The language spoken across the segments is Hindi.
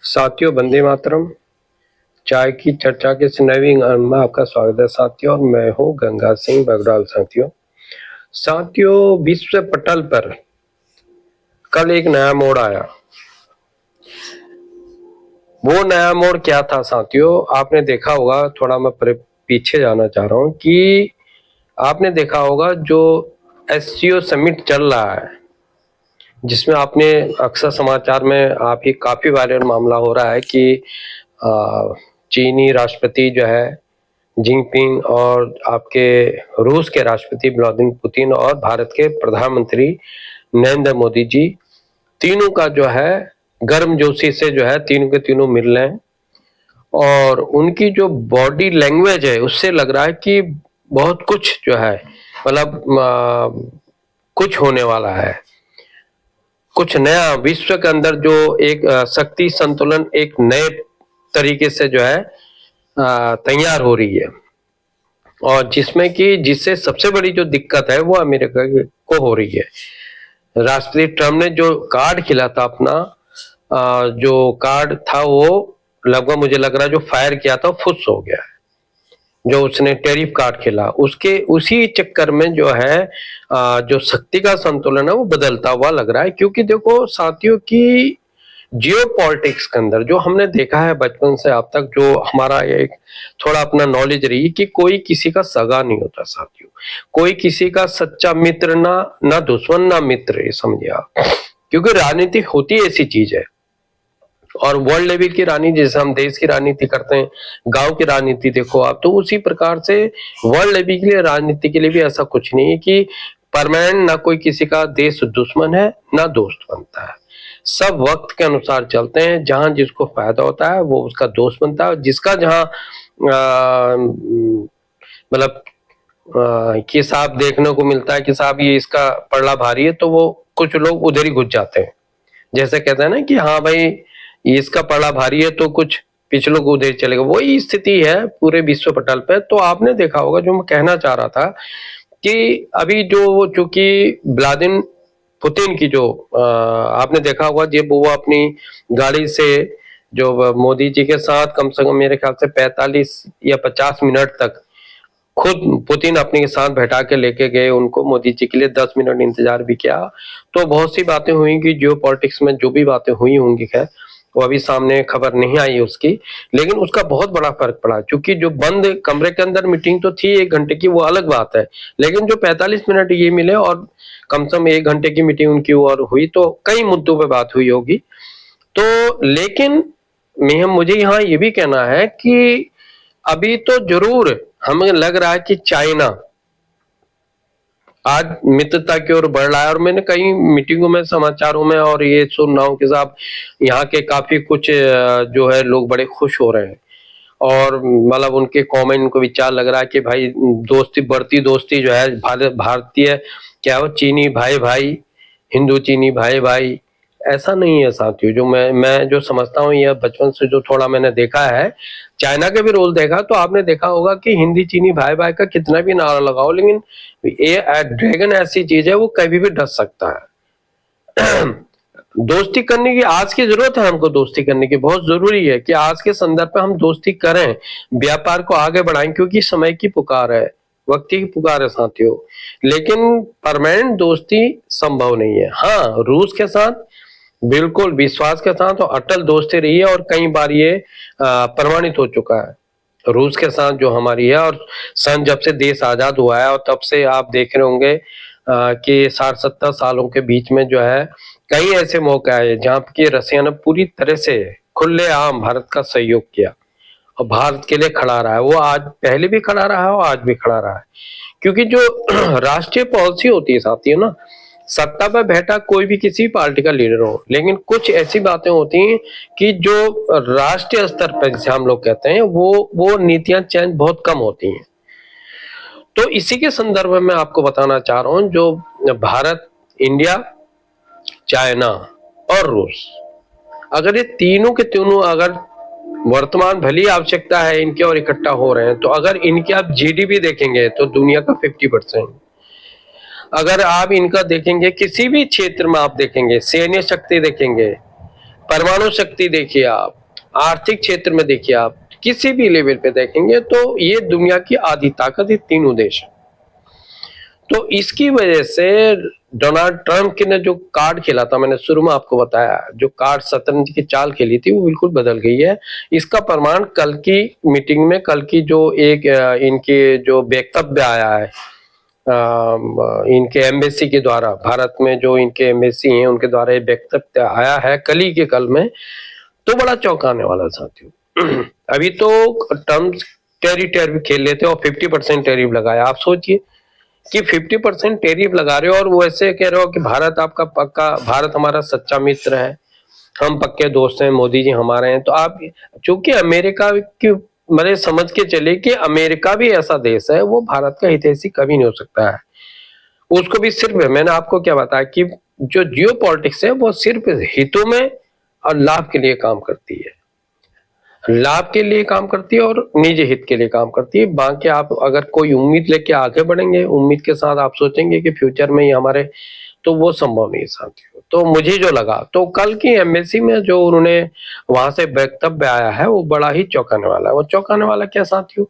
साथियों, वंदे मातरम। चाय की चर्चा के इस नवीन अंक में आपका स्वागत है साथियों, और मैं हूं गंगा सिंह बगराल। साथियों, विश्व पटल पर कल एक नया मोड़ आया। वो नया मोड़ क्या था साथियों? आपने देखा होगा, थोड़ा मैं पीछे जाना चाह रहा हूं कि आपने देखा होगा जो एससीओ समिट चल रहा है, जिसमें आपने अक्सर समाचार में आप ही काफी वायरल मामला हो रहा है कि चीनी राष्ट्रपति जो है जिनपिंग और आपके रूस के राष्ट्रपति व्लादिमीर पुतिन और भारत के प्रधानमंत्री नरेंद्र मोदी जी, तीनों का जो है गर्मजोशी से जो है तीनों के तीनों मिल रहे हैं। और उनकी जो बॉडी लैंग्वेज है उससे लग रहा है कि बहुत कुछ जो है मतलब कुछ होने वाला है, कुछ नया विश्व के अंदर जो एक शक्ति संतुलन एक नए तरीके से जो है तैयार हो रही है, और जिसमें कि जिससे सबसे बड़ी जो दिक्कत है वो अमेरिका को हो रही है। राष्ट्रपति ट्रम्प ने जो कार्ड खिला था अपना, जो कार्ड था वो लगभग मुझे लग रहा है जो फायर किया था फुस हो गया है। जो उसने टैरिफ कार्ड खिला उसके उसी चक्कर में जो है जो शक्ति का संतुलन है वो बदलता हुआ लग रहा है। क्योंकि देखो साथियों की जियो पॉलिटिक्स के अंदर जो हमने देखा है बचपन से अब तक, जो हमारा एक थोड़ा अपना नॉलेज रही कि कोई किसी का सगा नहीं होता साथियों, कोई किसी का सच्चा मित्र ना दुश्मन ना मित्र, ये समझिए आप। क्योंकि राजनीति होती ऐसी चीज है, और वर्ल्ड लेवल की राजनीति जैसे हम देश की राजनीति करते हैं, गांव की राजनीति देखो आप, तो उसी प्रकार से वर्ल्ड लेवल के लिए राजनीति के लिए भी ऐसा कुछ नहीं है कि परमानेंट ना कोई किसी का देश दुश्मन है ना दोस्त बनता है। सब वक्त के अनुसार चलते हैं, जहां जिसको फायदा होता है वो उसका दोस्त बनता है, जिसका जहां मतलब कि साहब देखने को मिलता है कि साहब ये इसका पड़ला भारी है, तो वो कुछ लोग उधर ही घुस जाते हैं। जैसे कहते हैं ना कि हाँ भाई इसका पड़ा भारी है, तो कुछ पिछलों को उधर चलेगा। वही स्थिति है पूरे विश्व पटल पे। तो आपने देखा होगा, जो मैं कहना चाह रहा था कि अभी जो चूंकि व्लादिमीर पुतिन की जो आपने देखा होगा जब वो अपनी गाड़ी से जो मोदी जी के साथ कम से कम मेरे ख्याल से 45 या 50 मिनट तक खुद पुतिन अपने के साथ बैठा के लेके गए उनको, मोदी जी के लिए 10 मिनट इंतजार भी किया। तो बहुत सी बातें हुई कि जियो पॉलिटिक्स में जो भी बातें हुई होंगी, खैर वो अभी सामने खबर नहीं आई उसकी, लेकिन उसका बहुत बड़ा फर्क पड़ा। क्योंकि जो बंद कमरे के अंदर मीटिंग तो थी 1 घंटे की, वो अलग बात है, लेकिन जो 45 मिनट ये मिले और कम से कम 1 घंटे की मीटिंग उनकी और हुई, तो कई मुद्दों पर बात हुई होगी। तो लेकिन मुझे यहाँ ये भी कहना है कि अभी तो जरूर हमें लग रहा है कि चाइना आज मित्रता की ओर बढ़ रहा है। और मैंने कई मीटिंगों में समाचारों में और ये सुन रहा हूँ कि साहब यहाँ के काफी कुछ जो है लोग बड़े खुश हो रहे हैं, और मतलब उनके कमेंट को विचार लग रहा है कि भाई दोस्ती बढ़ती दोस्ती जो है भारतीय क्या हो, चीनी भाई भाई, हिंदू चीनी भाई भाई, ऐसा नहीं है साथियों। जो मैं जो समझता हूँ, यह बचपन से जो थोड़ा मैंने देखा है, चाइना के भी रोल देखा, तो आपने देखा होगा कि हिंदी चीनी भाई भाई का कितना भी नारा लगाओ, लेकिन ये ड्रैगन ऐसी चीज है वो कभी भी डस सकता है। दोस्ती करने की आज की जरूरत है, हमको दोस्ती करने की बहुत जरूरी है कि आज के संदर्भ में हम दोस्ती करें, व्यापार को आगे बढ़ाएं, क्योंकि समय की पुकार है, वक्त की पुकार है साथियों। लेकिन परमानेंट दोस्ती संभव नहीं है। हाँ, रूस के साथ बिल्कुल विश्वास के साथ और अटल दोस्ती रही है, और कई बार ये प्रमाणित हो चुका है रूस के साथ जो हमारी है। और सन जब से देश आजाद हुआ है और तब से आप देख रहे होंगे कि 60-70 सालों के बीच में जो है कई ऐसे मौके आए जहां की रसिया ने पूरी तरह से खुलेआम भारत का सहयोग किया और भारत के लिए खड़ा रहा है। वो आज पहले भी खड़ा रहा है और आज भी खड़ा रहा है। क्योंकि जो राष्ट्रीय पॉलिसी होती है साथियों ना, सत्ता पर बैठा कोई भी किसी पार्टी का लीडर हो, लेकिन कुछ ऐसी बातें होती हैं कि जो राष्ट्रीय स्तर पर जैसे हम लोग कहते हैं वो नीतियां चेंज बहुत कम होती हैं। तो इसी के संदर्भ में मैं आपको बताना चाह रहा हूं, जो भारत, इंडिया, चाइना और रूस, अगर ये तीनों के तीनों अगर वर्तमान भली आवश्यकता है इनके और इकट्ठा हो रहे हैं, तो अगर इनके आप जीडीपी देखेंगे तो दुनिया का 50%, अगर आप इनका देखेंगे किसी भी क्षेत्र में आप देखेंगे, सैन्य शक्ति देखेंगे, परमाणु शक्ति देखिए आप, आर्थिक क्षेत्र में देखिए आप, किसी भी लेवल पे देखेंगे तो ये दुनिया की आधी ताकत ये तीनों देश है। तो इसकी वजह से डोनाल्ड ट्रंप की ने जो कार्ड खेला था, मैंने शुरू में आपको बताया, जो कार्ड शतरंज की चाल खेली थी वो बिल्कुल बदल गई है। इसका प्रमाण कल की मीटिंग में, कल की जो एक इनके जो वक्तव्य आया है इनके एम्बेसी के द्वारा, भारत में जो इनके एम्बेसी हैं उनके द्वारा ये वक्तव्य आया है कल ही के कल में, तो बड़ा चौंकाने वाला साथियों। अभी तो ट्रम्प टेरिफ खेल लेते और 50% टेरिफ लगाया। आप सोचिए कि 50% टेरिफ लगा रहे हो और वो ऐसे कह रहे हो कि भारत आपका पक्का, भारत हमारा सच्चा मित्र है, हम पक्के दोस्त हैं, मोदी जी हमारे हैं। तो आप चूंकि अमेरिका की मैंने समझ के चले कि अमेरिका भी ऐसा देश है, वो भारत का हितैषी कभी नहीं हो सकता है। उसको भी सिर्फ, मैंने आपको क्या बताया कि जो जियो पॉलिटिक्स है वो सिर्फ हितों में और लाभ के लिए काम करती है, लाभ के लिए काम करती है और निजी हित के लिए काम करती है। बाकी आप अगर कोई उम्मीद लेके आगे बढ़ेंगे, उम्मीद के साथ आप सोचेंगे कि फ्यूचर में ही हमारे, तो वो संभव नहीं साथियों। तो मुझे जो लगा, तो कल की एम्बेसी में जो उन्होंने वहां से वक्तव्य आया है वो बड़ा ही चौंकाने वाला है। वो चौंकाने वाला क्या साथियों,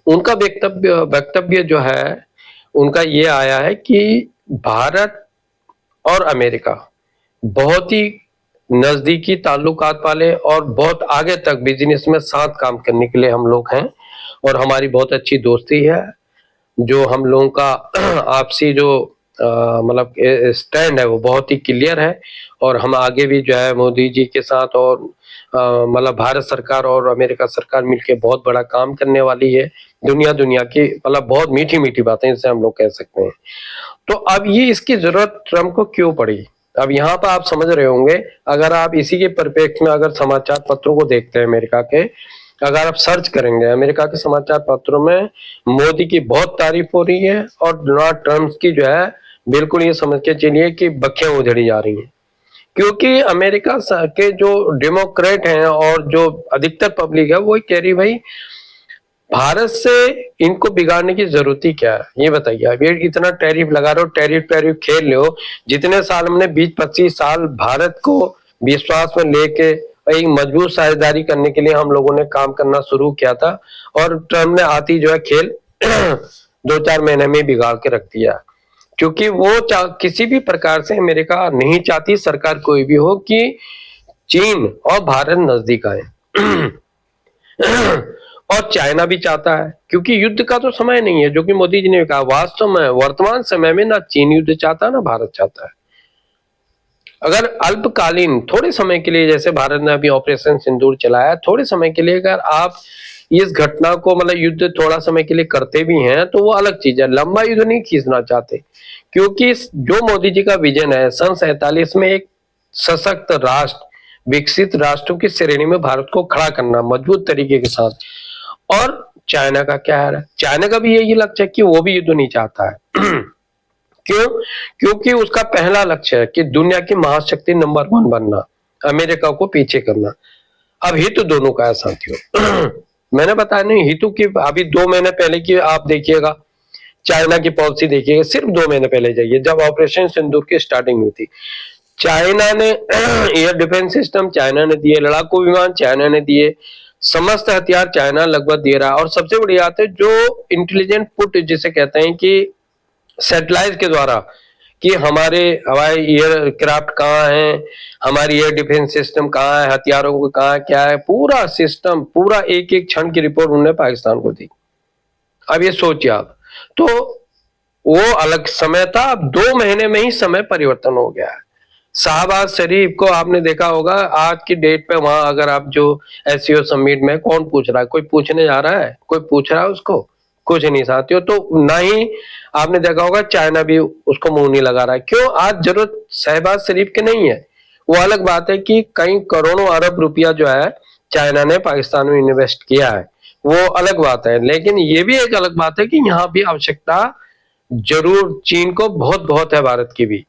उनका वक्तव्य जो है उनका ये आया है कि भारत और अमेरिका बहुत ही नजदीकी ताल्लुकात वाले और बहुत आगे तक बिजनेस में साथ काम करने के लिए हम लोग हैं, और हमारी बहुत अच्छी दोस्ती है। जो हम लोगों का आपसी जो मतलब स्टैंड है वो बहुत ही क्लियर है, और हम आगे भी जो है मोदी जी के साथ और मतलब भारत सरकार और अमेरिका सरकार मिलके बहुत बड़ा काम करने वाली है। दुनिया की मतलब बहुत मीठी मीठी बातें इसे हम लोग कह सकते हैं। तो अब ये इसकी जरूरत ट्रम्प को क्यों पड़ी, अब यहाँ पर आप समझ रहे होंगे। अगर आप इसी के परिप्रेक्ष्य में अगर समाचार पत्रों को देखते हैं अमेरिका के, अगर आप सर्च करेंगे अमेरिका के समाचार पत्रों में मोदी की बहुत तारीफ हो रही है और डोनाल्ड ट्रम्प की जो है बिल्कुल ये समझ के चलिए कि बखियां उधड़ी जा रही हैं। क्योंकि अमेरिका के जो डेमोक्रेट हैं और जो अधिकतर पब्लिक है वो कह रही भाई भारत से इनको बिगाड़ने की जरूरत ही क्या है, ये बताइए। अब ये इतना टैरिफ लगा रहे हो, टैरिफ खेल रहे हो। जितने साल हमने 20-25 साल भारत को विश्वास में लेके एक मजबूत साझेदारी करने के लिए हम लोगों ने काम करना शुरू किया था, और ट्रम्प ने आती जो है खेल 2-4 महीने में बिगाड़ के रख दिया। क्योंकि वो किसी भी प्रकार से अमेरिका नहीं चाहती, सरकार कोई भी हो, कि चीन और भारत नजदीक आए। और चाइना भी चाहता है, क्योंकि युद्ध का तो समय नहीं है, जो कि मोदी जी ने कहा। वास्तव में वर्तमान समय में ना चीन युद्ध चाहता है ना भारत चाहता है। अगर अल्पकालीन थोड़े समय के लिए, जैसे भारत ने अभी ऑपरेशन सिंदूर चलाया, थोड़े समय के लिए अगर आप इस घटना को मतलब युद्ध थोड़ा समय के लिए करते भी हैं तो वो अलग चीज है, लंबा युद्ध नहीं खींचना चाहते। क्योंकि जो मोदी जी का विजन है सन 47 में एक सशक्त राष्ट्र, विकसित राष्ट्रों की श्रेणी में भारत को खड़ा करना मजबूत तरीके के साथ। और चाइना का क्या है, चाइना का भी यही लक्ष्य है कि वो भी युद्ध नहीं चाहता है। क्यों? क्योंकि उसका पहला लक्ष्य है कि दुनिया की महाशक्ति नंबर 1 बनना, अमेरिका को पीछे करना। अब हित तो दोनों का है साथियों। मैंने बताया नहीं, हितों की अभी 2 महीने पहले की आप देखिएगा, चाइना की पॉलिसी देखिएगा। सिर्फ 2 महीने पहले जाइए, जब ऑपरेशन सिंदूर की स्टार्टिंग हुई थी, चाइना ने एयर डिफेंस सिस्टम चाइना ने दिए, लड़ाकू विमान चाइना ने दिए, समस्त हथियार चाइना लगभग दे रहा है। और सबसे बड़ी बात है जो इंटेलिजेंट पुट जिसे कहते हैं कि सैटेलाइट के द्वारा कि हमारे हवाई एयरक्राफ्ट कहाँ है, हमारी एयर डिफेंस सिस्टम कहाँ है, हथियारों को कहाँ क्या है, पूरा सिस्टम, पूरा एक एक क्षण की रिपोर्ट उन्होंने पाकिस्तान को दी। अब ये सोचिए आप, तो वो अलग समय था, अब 2 महीने में ही समय परिवर्तन हो गया है। शाहबाज शरीफ को आपने देखा होगा आज की डेट पे, वहां अगर आप जो एससीओ समिट में कौन पूछ रहा है, कोई पूछने जा रहा है, कोई पूछ रहा है उसको, कुछ नहीं साथियों। तो ना ही आपने देखा होगा चाइना भी उसको मुंह नहीं लगा रहा है। क्यों? आज जरूरत शहबाज शरीफ की नहीं है। वो अलग बात है कि कई करोड़ों अरब रुपया जो है चाइना ने पाकिस्तान में इन्वेस्ट किया है, वो अलग बात है। लेकिन ये भी एक अलग बात है कि यहाँ भी आवश्यकता जरूर चीन को बहुत बहुत है, भारत की भी,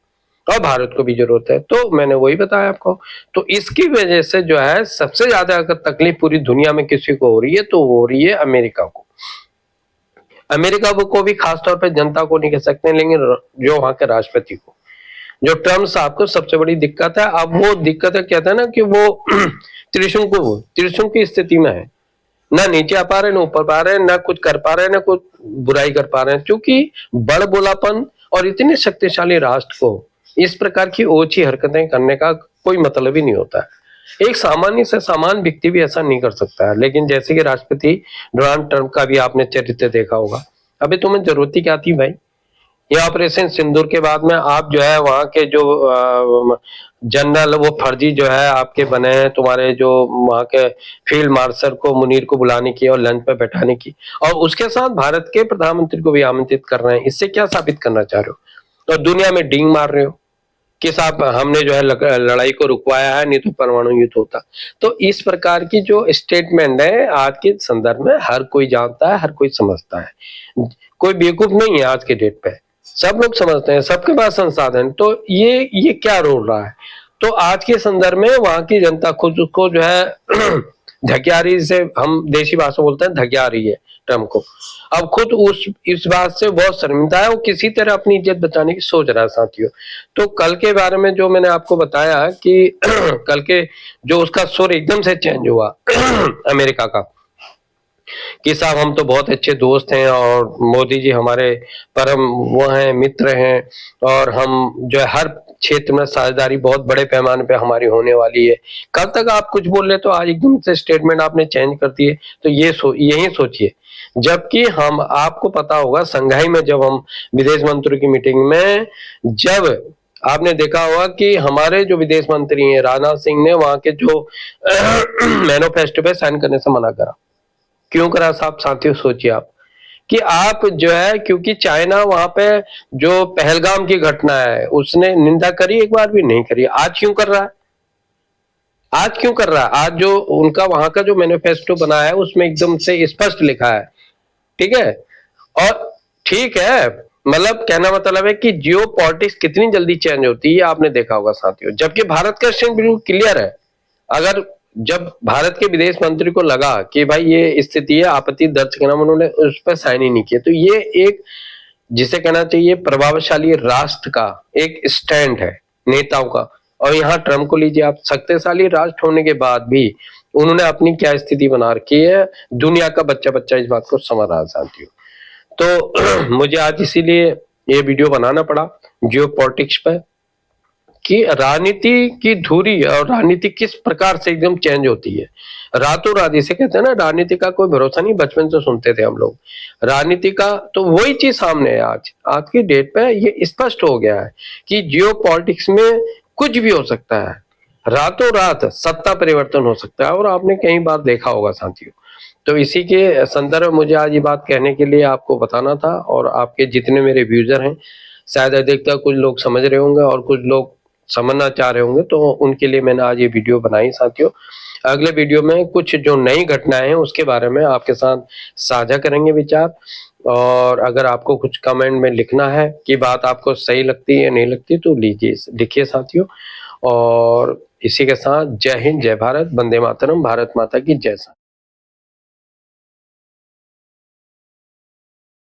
और भारत को भी जरूरत है। तो मैंने वही बताया आपको। तो इसकी वजह से जो है सबसे ज्यादा अगर तकलीफ पूरी दुनिया में किसी को हो रही है तो वो हो रही है अमेरिका को। अमेरिका को भी खासतौर पर जनता को नहीं कह सकते, लेकिन जो वहां के राष्ट्रपति को, जो ट्रम्प साहब को सबसे बड़ी दिक्कत है। अब वो दिक्कत है, कहते हैं ना कि वो त्रिशंकु की स्थिति में है, ना नीचे आ पा रहे, ना ऊपर पा रहे, ना कुछ कर पा रहे, ना कुछ बुराई कर पा रहे हैं, क्योंकि बड़ बोलापन और इतने शक्तिशाली राष्ट्र को इस प्रकार की ओछी हरकतें करने का कोई मतलब ही नहीं होता है। एक सामान्य से सामान्य व्यक्ति भी ऐसा नहीं कर सकता है। लेकिन जैसे कि राष्ट्रपति डोनाल्ड ट्रंप का भी आपने चरित्र देखा होगा, अबे तुम्हें जरूरत ही क्या थी भाई? ये ऑपरेशन सिंदूर के बाद में आप जो है वहां के जो जनरल वो फर्जी जो है आपके बने हैं, तुम्हारे जो वहां के फील्ड मार्शल को मुनीर को बुलाने की और लंच पे बैठाने की, और उसके साथ भारत के प्रधानमंत्री को भी आमंत्रित कर रहे हैं। इससे क्या साबित करना चाह रहे हो? और दुनिया में डींग मार रहे हो कि साहब हमने जो है लड़ाई को रुकवाया है, नहीं तो परमाणु युद्ध होता। तो इस प्रकार की जो स्टेटमेंट है आज के संदर्भ में हर कोई जानता है, हर कोई समझता है, कोई बेवकूफ नहीं है आज के डेट पे, सब लोग समझते हैं, सबके पास संसाधन। तो ये क्या रोल रहा है? तो आज के संदर्भ में वहां की जनता खुद को जो है धकियारी से, हम देशी भाषा बोलते हैं धकिया रही है ट्रम्प को। अब खुद उस इस बात से बहुत शर्मिंदा है, वो किसी तरह अपनी इज्जत बचाने की सोच रहा है साथियों। तो कल के बारे में जो मैंने आपको बताया कि कल के जो उसका सुर एकदम से चेंज हुआ अमेरिका का, कि साहब हम तो बहुत अच्छे दोस्त हैं और मोदी जी हमारे परम वो हैं, मित्र हैं, और हम जो है हर क्षेत्र में साझेदारी बहुत बड़े पैमाने पे हमारी होने वाली है। कल तक आप कुछ बोल रहे तो आज एकदम से स्टेटमेंट आपने चेंज कर दिए। तो यही सोचिए, जबकि हम आपको पता होगा संघाई में जब हम विदेश मंत्रियों की मीटिंग में, जब आपने देखा होगा कि हमारे जो विदेश मंत्री हैं राजनाथ सिंह ने वहां के जो मैनिफेस्टो पे साइन करने से मना करा। क्यों करा साहब? साथियों सोचिए आप कि आप जो है, क्योंकि चाइना वहां पे जो पहलगाम की घटना है उसने निंदा करी, एक बार भी नहीं करी। आज क्यों कर रहा है? आज क्यों कर रहा है? आज जो उनका वहां का जो मैनिफेस्टो बना है उसमें एकदम से स्पष्ट लिखा है, ठीक है। और ठीक है, मतलब कहना मतलब है कि जियो पॉलिटिक्स कितनी जल्दी चेंज होती है आपने देखा होगा साथियों, जबकि भारत का स्टैंड बिल्कुल क्लियर है। अगर जब भारत के विदेश मंत्री को लगा कि भाई ये स्थिति है, आपत्ति दर्ज करना, उन्होंने उस पर साइन ही नहीं किया। तो ये एक, जिसे कहना चाहिए प्रभावशाली राष्ट्र का एक स्टैंड है नेताओं का। और यहाँ ट्रम्प को लीजिए आप, शक्तिशाली राष्ट्र होने के बाद भी उन्होंने अपनी क्या स्थिति बना रखी है, दुनिया का बच्चा बच्चा इस बात को समझ रहा है साथियों। तो मुझे आज इसीलिए ये वीडियो बनाना पड़ा जियो पॉलिटिक्स पर, कि राजनीति की धुरी और राजनीति किस प्रकार से एकदम चेंज होती है रातों रात। इसे कहते हैं ना, राजनीति का कोई भरोसा नहीं, बचपन से सुनते थे हम लोग राजनीति का। तो वही चीज सामने है आज की डेट पे, ये स्पष्ट हो गया है कि जियो पॉलिटिक्स में कुछ भी हो सकता है, रातों रात सत्ता परिवर्तन हो सकता है, और आपने कई बार देखा होगा साथियों। तो इसी के संदर्भ में मुझे आज ये बात कहने के लिए आपको बताना था, और आपके जितने मेरे व्यूजर हैं शायद अधिकतर कुछ लोग समझ रहे होंगे और कुछ लोग समझना चाह रहे होंगे, तो उनके लिए मैंने आज ये वीडियो बनाई साथियों। अगले वीडियो में कुछ जो नई घटनाएं हैं उसके बारे में आपके साथ साझा करेंगे विचार। और अगर आपको कुछ कमेंट में लिखना है कि बात आपको सही लगती है नहीं लगती, तो लीजिए लिखिए साथियों। और इसी के साथ जय हिंद, जय भारत, वंदे मातरम, भारत माता की जय।